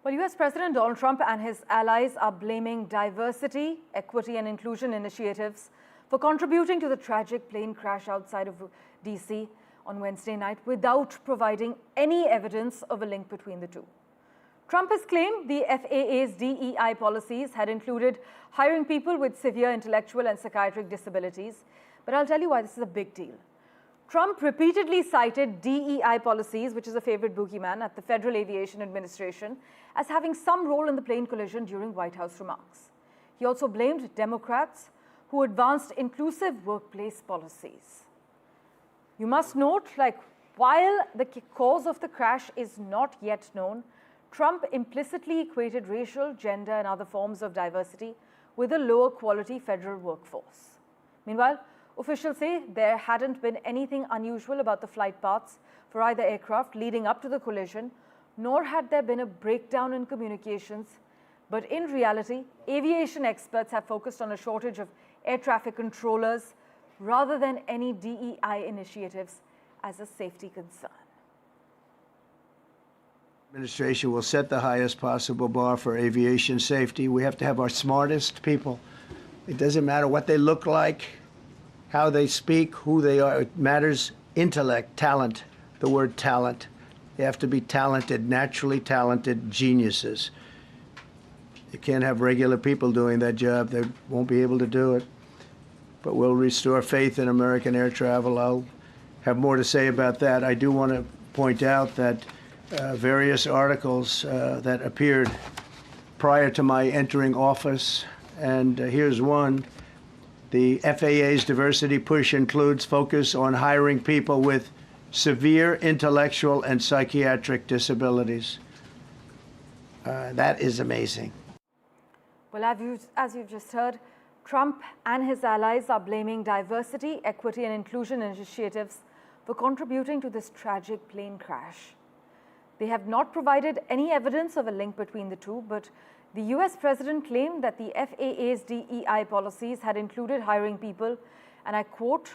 Well, US President Donald Trump and his allies are blaming diversity, equity and inclusion initiatives for contributing to the tragic plane crash outside of DC on Wednesday night without providing any evidence of a link between the two. Trump has claimed the FAA's DEI policies had included hiring people with severe intellectual and psychiatric disabilities, but I'll tell you why this is a big deal. Trump repeatedly cited DEI policies, which is a favorite boogeyman at the Federal Aviation Administration, as having some role in the plane collision during White House remarks. He also blamed Democrats who advanced inclusive workplace policies. You must note, while the cause of the crash is not yet known, Trump implicitly equated racial, gender, and other forms of diversity with a lower quality federal workforce. Meanwhile, officials say there hadn't been anything unusual about the flight paths for either aircraft leading up to the collision, nor had there been a breakdown in communications. But in reality, aviation experts have focused on a shortage of air traffic controllers rather than any DEI initiatives as a safety concern. Administration will set the highest possible bar for aviation safety. We have to have our smartest people. It doesn't matter what they look like, how they speak, who they are. It matters intellect, talent, the word talent. They have to be talented, naturally talented geniuses. You can't have regular people doing that job. They won't be able to do it. But we'll restore faith in American air travel. I'll have more to say about that. I do want to point out that various articles that appeared prior to my entering office, and here's one. The FAA's diversity push includes focus on hiring people with severe intellectual and psychiatric disabilities. That is amazing. Well, as you've just heard, Trump and his allies are blaming diversity, equity and inclusion initiatives for contributing to this tragic plane crash. They have not provided any evidence of a link between the two, but the US president claimed that the FAA's DEI policies had included hiring people, and I quote,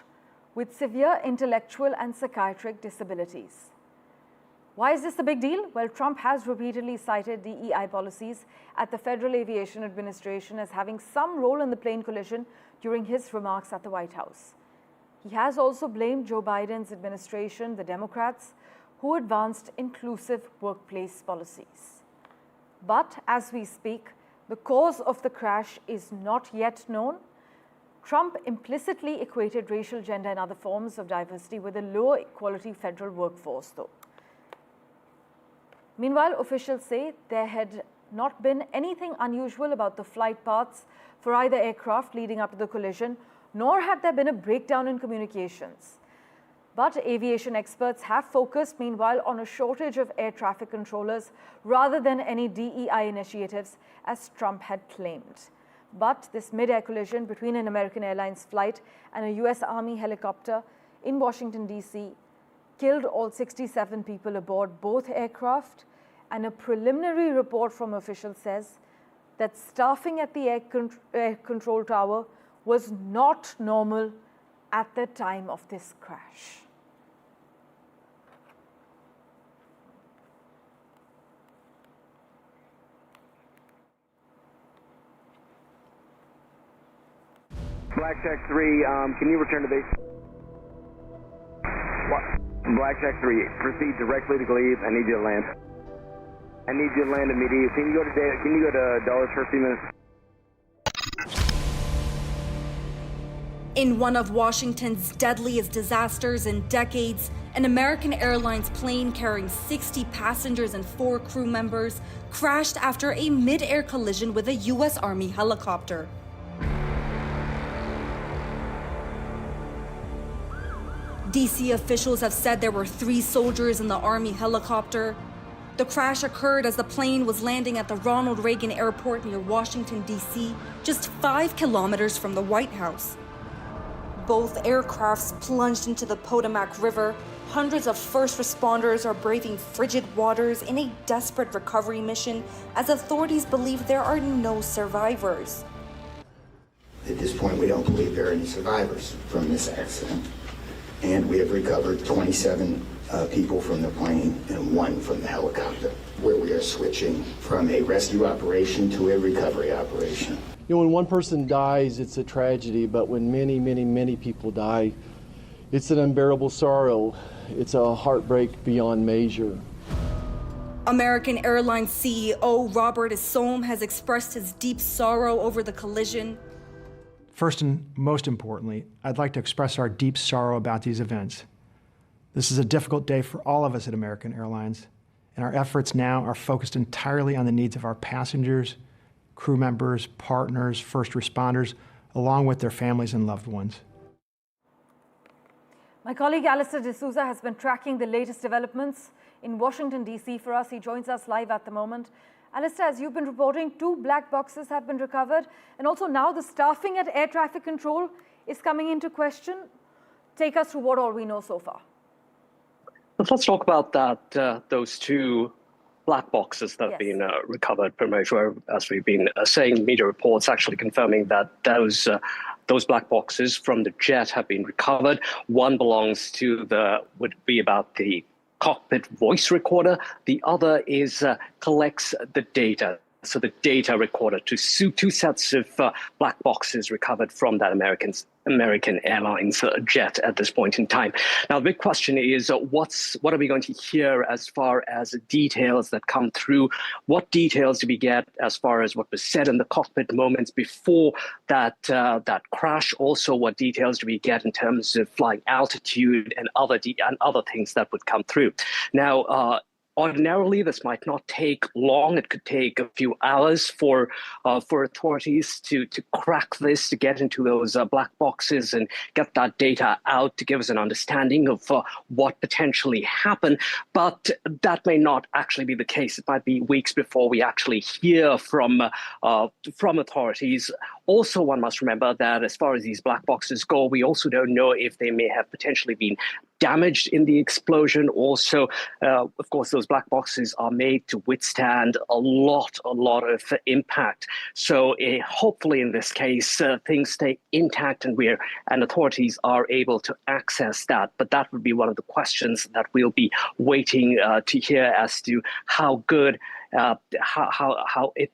with severe intellectual and psychiatric disabilities. Why is this a big deal? Well, Trump has repeatedly cited DEI policies at the Federal Aviation Administration as having some role in the plane collision during his remarks at the White House. He has also blamed Joe Biden's administration, the Democrats, who advanced inclusive workplace policies. But as we speak, the cause of the crash is not yet known. Trump implicitly equated racial, gender, and other forms of diversity with a lower quality federal workforce, though. Meanwhile, officials say there had not been anything unusual about the flight paths for either aircraft leading up to the collision, nor had there been a breakdown in communications. But aviation experts have focused, meanwhile, on a shortage of air traffic controllers rather than any DEI initiatives, as Trump had claimed. But this mid-air collision between an American Airlines flight and a US Army helicopter in Washington, D.C. killed all 67 people aboard both aircraft, and a preliminary report from officials says that staffing at the air control tower was not normal at the time of this crash. Blackjack 3, can you return to base? Blackjack 3, proceed directly to Glebe. I need you to land. I need you to land immediately. Can you go to Dulles for a few minutes? In one of Washington's deadliest disasters in decades, an American Airlines plane carrying 60 passengers and 4 crew members crashed after a mid-air collision with a US Army helicopter. DC officials have said there were 3 soldiers in the Army helicopter. The crash occurred as the plane was landing at the Ronald Reagan Airport near Washington, D.C., just 5 kilometers from the White House. Both aircrafts plunged into the Potomac River. Hundreds of first responders are braving frigid waters in a desperate recovery mission as authorities believe there are no survivors. At this point, we don't believe there are any survivors from this accident. And we have recovered 27 people from the plane and 1 from the helicopter. where we are switching from a rescue operation to a recovery operation. You know, when one person dies, it's a tragedy, but when many, many, many people die, it's an unbearable sorrow. It's a heartbreak beyond measure. American Airlines CEO Robert Isom has expressed his deep sorrow over the collision. First and most importantly, I'd like to express our deep sorrow about these events. This is a difficult day for all of us at American Airlines, and our efforts now are focused entirely on the needs of our passengers, crew members, partners, first responders, along with their families and loved ones. My colleague Alistair D'Souza has been tracking the latest developments in Washington, D.C. for us. He joins us live at the moment. Alistair, as you've been reporting, 2 black boxes have been recovered, and also now the staffing at air traffic control is coming into question. Take us through what all we know so far. Let's talk about that. Those 2 black boxes that have been recovered, Parmeshwar, as we've been saying, media reports actually confirming that those black boxes from the jet have been recovered. One belongs to would be about the cockpit voice recorder. The other is collects the data. So the data recorder, 2 sets of black boxes recovered from that American Airlines jet at this point in time. Now, the big question is, what are we going to hear as far as details that come through? What details do we get as far as what was said in the cockpit moments before that crash? Also, what details do we get in terms of flying altitude and other things that would come through? Now, ordinarily, this might not take long. It could take a few hours for authorities to crack this, to get into those black boxes and get that data out to give us an understanding of what potentially happened. But that may not actually be the case. It might be weeks before we actually hear from authorities. Also, one must remember that as far as these black boxes go, we also don't know if they may have potentially been damaged in the explosion. Also, of course, those black boxes are made to withstand a lot of impact. So hopefully in this case, things stay intact and authorities are able to access that. But that would be one of the questions that we'll be waiting to hear as to how good if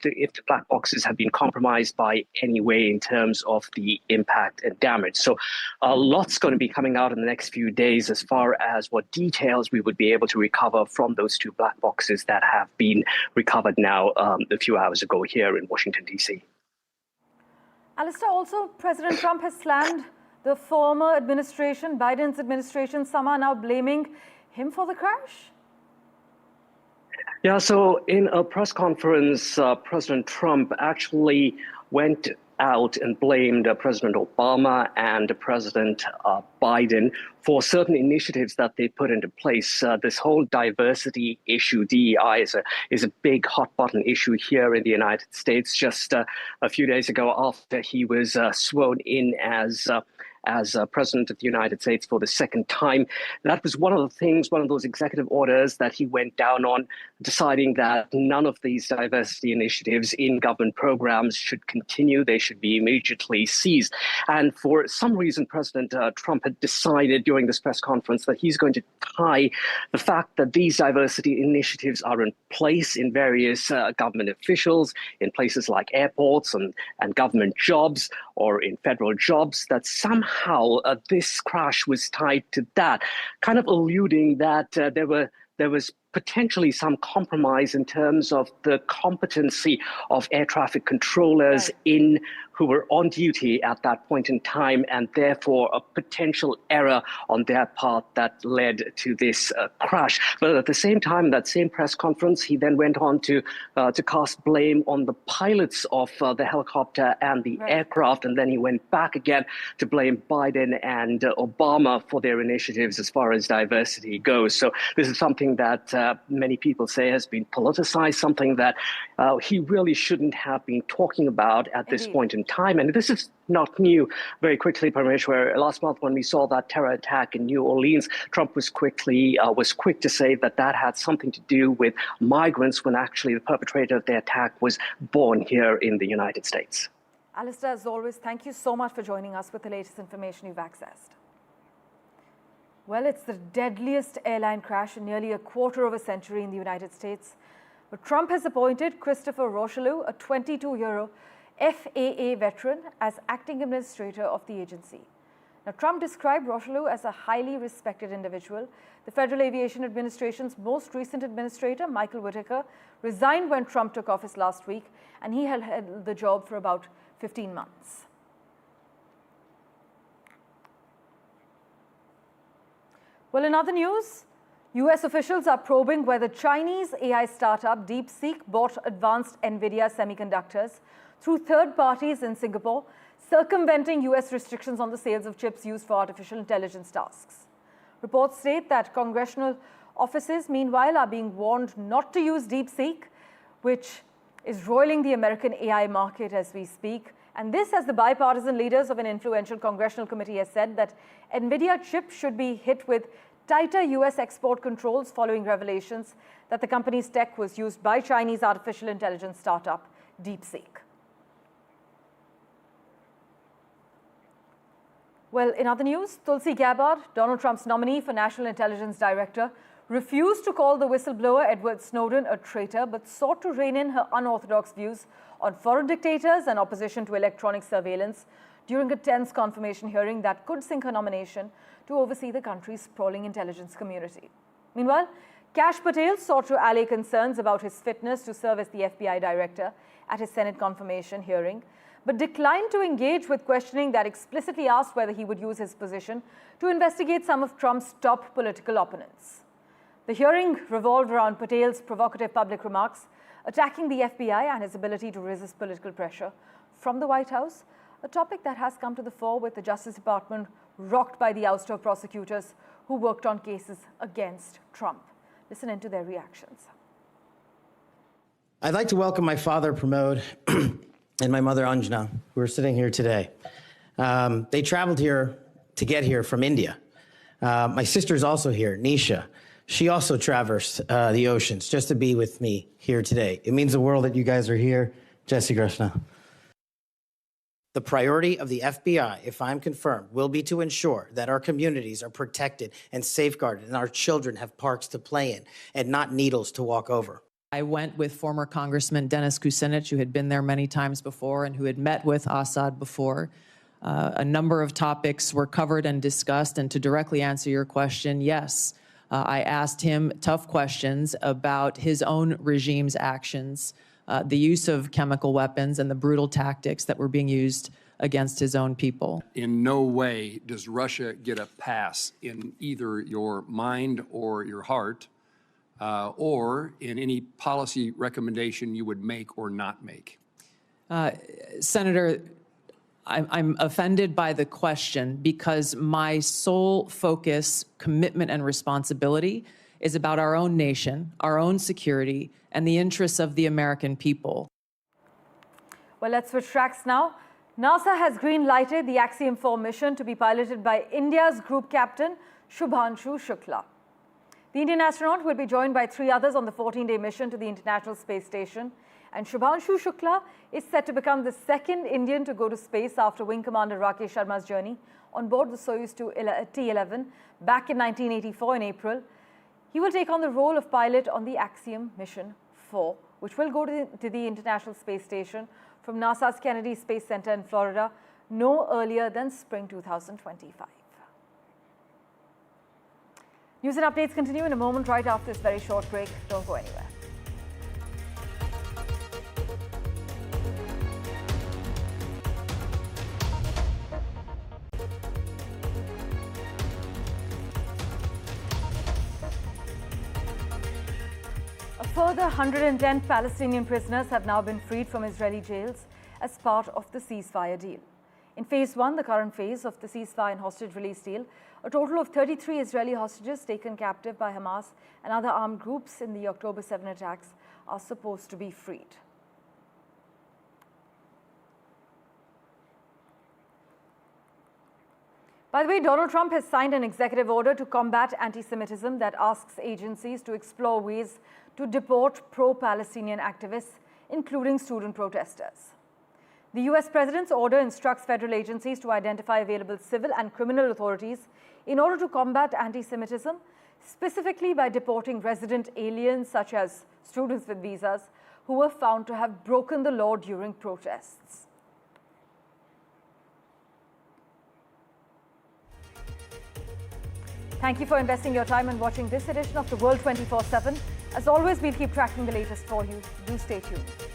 the black boxes have been compromised by any way in terms of the impact and damage. So lots going to be coming out in the next few days as far as what details we would be able to recover from those 2 black boxes that have been recovered now a few hours ago here in Washington, D.C. Alistair, also President Trump has slammed the former administration, Biden's administration. Some are now blaming him for the crash. Yeah, so in a press conference, President Trump actually went out and blamed President Obama and President Biden for certain initiatives that they put into place. This whole diversity issue, DEI, is a big hot button issue here in the United States. Just a few days ago, after he was sworn in as President of the United States for the 2nd time. That was one of those executive orders that he went down on, deciding that none of these diversity initiatives in government programs should continue. They should be immediately seized. And for some reason, President Trump had decided during this press conference that he's going to tie the fact that these diversity initiatives are in place in various government officials, in places like airports and government jobs or in federal jobs, that somehow this crash was tied to that, kind of alluding that there was potentially some compromise in terms of the competency of air traffic controllers who were on duty at that point in time, and therefore a potential error on their part that led to this crash. But at the same time, that same press conference, he then went on to cast blame on the pilots of the helicopter and the aircraft, and then he went back again to blame Biden and Obama for their initiatives as far as diversity goes. So this is something that many people say has been politicized, something that he really shouldn't have been talking about at this point in time. And this is not new. Very quickly, Parmeshwar, last month when we saw that terror attack in New Orleans, Trump was quick to say that had something to do with migrants, when actually the perpetrator of the attack was born here in the United States. Alistair, as always, thank you so much for joining us with the latest information you've accessed. Well, it's the deadliest airline crash in nearly a quarter of a century in the United States. But Trump has appointed Christopher Rocheleau, a 22-year FAA veteran, as acting administrator of the agency. Now, Trump described Rocheleau as a highly respected individual. The Federal Aviation Administration's most recent administrator, Michael Whitaker, resigned when Trump took office last week, and he held the job for about 15 months. Well, in other news, US officials are probing whether Chinese AI startup DeepSeek bought advanced NVIDIA semiconductors through third parties in Singapore, circumventing US restrictions on the sales of chips used for artificial intelligence tasks. Reports state that congressional offices, meanwhile, are being warned not to use DeepSeek, which is roiling the American AI market as we speak. And this, as the bipartisan leaders of an influential congressional committee has said that NVIDIA chips should be hit with tighter US export controls following revelations that the company's tech was used by Chinese artificial intelligence startup DeepSeek. Well, in other news, Tulsi Gabbard, Donald Trump's nominee for National Intelligence Director, refused to call the whistleblower Edward Snowden a traitor, but sought to rein in her unorthodox views on foreign dictators and opposition to electronic surveillance during a tense confirmation hearing that could sink her nomination to oversee the country's sprawling intelligence community. Meanwhile, Kash Patel sought to allay concerns about his fitness to serve as the FBI director at his Senate confirmation hearing, but declined to engage with questioning that explicitly asked whether he would use his position to investigate some of Trump's top political opponents. The hearing revolved around Patel's provocative public remarks, attacking the FBI and his ability to resist political pressure from the White House, a topic that has come to the fore with the Justice Department rocked by the ouster of prosecutors who worked on cases against Trump. Listen into their reactions. I'd like to welcome my father, Pramod, and my mother, Anjana, who are sitting here today. They traveled here to get here from India. My sister's also here, Nisha. She also traversed the oceans just to be with me here today. It means the world that you guys are here. Jai Shri Krishna. The priority of the FBI, if I'm confirmed, will be to ensure that our communities are protected and safeguarded and our children have parks to play in and not needles to walk over. I went with former Congressman Dennis Kucinich, who had been there many times before and who had met with Assad before. A number of topics were covered and discussed, and to directly answer your question, yes, I asked him tough questions about his own regime's actions, the use of chemical weapons and the brutal tactics that were being used against his own people. In no way does Russia get a pass in either your mind or your heart, or in any policy recommendation you would make or not make. Senator, I'm offended by the question because my sole focus, commitment, and responsibility is about our own nation, our own security, and the interests of the American people. Well, let's switch tracks now. NASA has green-lighted the Axiom 4 mission to be piloted by India's group captain, Shubhanshu Shukla. The Indian astronaut will be joined by 3 others on the 14-day mission to the International Space Station. And Shubhanshu Shukla is set to become the second Indian to go to space after Wing Commander Rakesh Sharma's journey on board the Soyuz T-11 back in 1984 in April. He will take on the role of pilot on the Axiom Mission 4, which will go to the International Space Station from NASA's Kennedy Space Center in Florida no earlier than spring 2025. News and updates continue in a moment right after this very short break. Don't go anywhere. A further 110 Palestinian prisoners have now been freed from Israeli jails as part of the ceasefire deal. In phase 1, the current phase of the ceasefire and hostage release deal, a total of 33 Israeli hostages taken captive by Hamas and other armed groups in the October 7 attacks are supposed to be freed. By the way, Donald Trump has signed an executive order to combat anti-Semitism that asks agencies to explore ways to deport pro-Palestinian activists, including student protesters. The US President's order instructs federal agencies to identify available civil and criminal authorities in order to combat anti-Semitism, specifically by deporting resident aliens such as students with visas who were found to have broken the law during protests. Thank you for investing your time and watching this edition of The World 24/7. As always, we'll keep tracking the latest for you. Do stay tuned.